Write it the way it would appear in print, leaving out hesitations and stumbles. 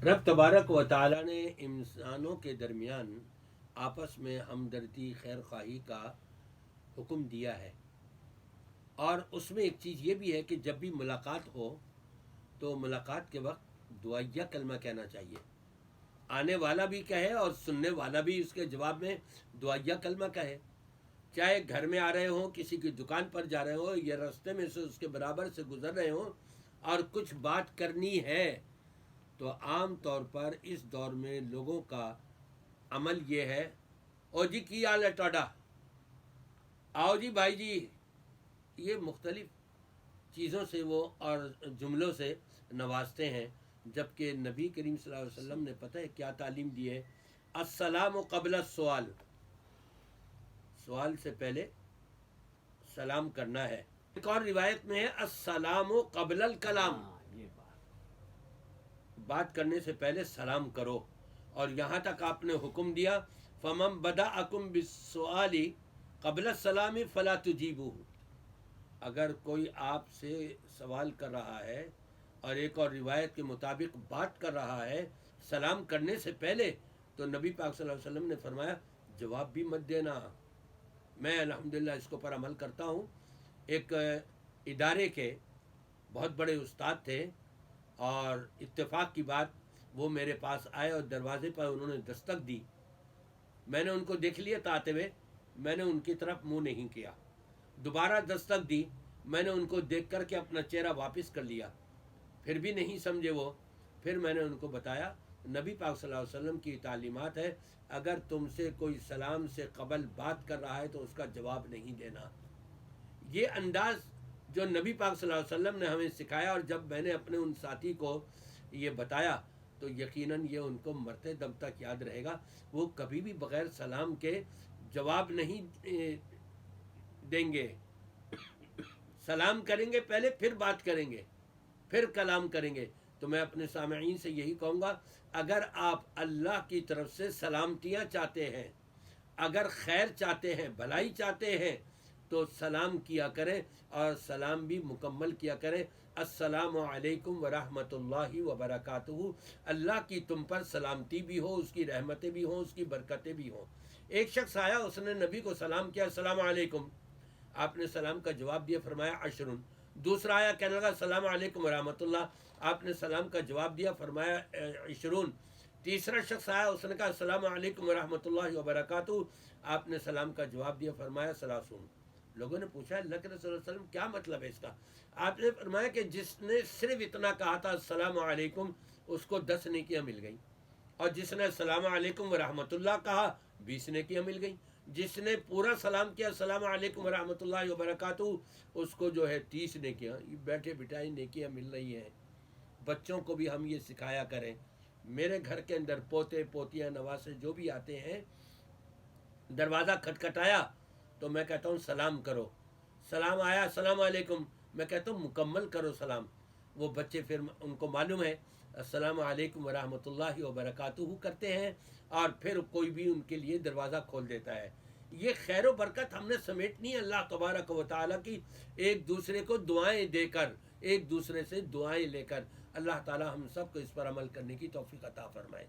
رب تبارک و تعالی نے انسانوں کے درمیان آپس میں ہمدردی خیر خواہی کا حکم دیا ہے، اور اس میں ایک چیز یہ بھی ہے کہ جب بھی ملاقات ہو تو ملاقات کے وقت دعائیہ کلمہ کہنا چاہیے، آنے والا بھی کہے اور سننے والا بھی اس کے جواب میں دعائیہ کلمہ کہے، چاہے گھر میں آ رہے ہوں، کسی کی دکان پر جا رہے ہوں یا راستے میں سے اس کے برابر سے گزر رہے ہوں اور کچھ بات کرنی ہے، تو عام طور پر اس دور میں لوگوں کا عمل یہ ہے، او جی کی حال ہے ٹوڈا، آؤ جی بھائی جی، یہ مختلف چیزوں سے وہ اور جملوں سے نوازتے ہیں، جبکہ نبی کریم صلی اللہ علیہ وسلم نے پتہ ہے کیا تعلیم دی ہے؟ السلام قبل السؤال، سوال سے پہلے سلام کرنا ہے۔ ایک اور روایت میں ہے السلام قبل الکلام، بات کرنے سے پہلے سلام کرو، اور یہاں تک آپ نے حکم دیا فَمَن بَدَأَكُم بِالسُّؤَالِ قبل السلام فلا تجیبوہ، اگر کوئی آپ سے سوال کر رہا ہے اور ایک اور روایت کے مطابق بات کر رہا ہے سلام کرنے سے پہلے، تو نبی پاک صلی اللہ علیہ وسلم نے فرمایا جواب بھی مت دینا۔ میں الحمدللہ اس کو پر عمل کرتا ہوں۔ ایک ادارے کے بہت بڑے استاد تھے، اور اتفاق کی بات وہ میرے پاس آئے اور دروازے پر انہوں نے دستک دی، میں نے ان کو دیکھ لیا تھا آتے ہوئے، میں نے ان کی طرف منہ نہیں کیا، دوبارہ دستک دی، میں نے ان کو دیکھ کر کے اپنا چہرہ واپس کر لیا، پھر بھی نہیں سمجھے وہ، پھر میں نے ان کو بتایا نبی پاک صلی اللہ علیہ وسلم کی تعلیمات ہے، اگر تم سے کوئی سلام سے قبل بات کر رہا ہے تو اس کا جواب نہیں دینا۔ یہ انداز جو نبی پاک صلی اللہ علیہ وسلم نے ہمیں سکھایا، اور جب میں نے اپنے ان ساتھی کو یہ بتایا تو یقیناً یہ ان کو مرتے دم تک یاد رہے گا، وہ کبھی بھی بغیر سلام کے جواب نہیں دیں گے، سلام کریں گے پہلے، پھر بات کریں گے، پھر کلام کریں گے۔ تو میں اپنے سامعین سے یہی کہوں گا، اگر آپ اللہ کی طرف سے سلامتیاں چاہتے ہیں، اگر خیر چاہتے ہیں، بھلائی چاہتے ہیں، تو سلام کیا کریں، اور سلام بھی مکمل کیا کریں۔ السلام علیکم ورحمۃ اللہ وبرکاتہ، اللہ کی تم پر سلامتی بھی ہو، اس کی رحمتیں بھی ہوں، اس کی برکتیں بھی ہوں۔ ایک شخص آیا، اس نے نبی کو سلام کیا، السلام علیکم، آپ نے سلام کا جواب دیا، فرمایا عشرن۔ دوسرا آیا، کہنے لگا السلام علیکم ورحمۃ اللہ، آپ نے سلام کا جواب دیا، فرمایا عشرون۔ تیسرا شخص آیا، اس نے کہا السلام علیکم ورحمۃ اللہ وبرکاتہ، آپ نے سلام کا جواب دیا، فرمایا ثلاثون۔ لوگوں نے پوچھا اللہ کے رسول صلی اللہ علیہ وسلم کیا مطلب ہے اس کا؟ آپ نے فرمایا کہ جس نے صرف اتنا کہا تھا السلام علیکم، اس کو 10 نیکیاں مل گئیں، اور جس نے السلام علیکم ورحمۃ اللہ کہا 20 نیکیاں مل گئیں، جس نے پورا سلام کیا السلام علیکم ورحمۃ اللہ وبرکاتہ، اس کو جو ہے 30 نیکیاں، بیٹھے بٹھائی نیکیاں مل رہی ہیں۔ بچوں کو بھی ہم یہ سکھایا کریں۔ میرے گھر کے اندر پوتے پوتیاں نواسے جو بھی آتے ہیں، دروازہ کھٹکھٹایا تو میں کہتا ہوں سلام کرو، سلام آیا السلام علیکم، میں کہتا ہوں مکمل کرو سلام۔ وہ بچے پھر ان کو معلوم ہے السلام علیکم ورحمۃ اللہ وبرکاتہ کرتے ہیں، اور پھر کوئی بھی ان کے لیے دروازہ کھول دیتا ہے۔ یہ خیر و برکت ہم نے سمیٹنی ہے اللہ تبارک و تعالیٰ کی، ایک دوسرے کو دعائیں دے کر، ایک دوسرے سے دعائیں لے کر۔ اللہ تعالیٰ ہم سب کو اس پر عمل کرنے کی توفیق عطا فرمائے۔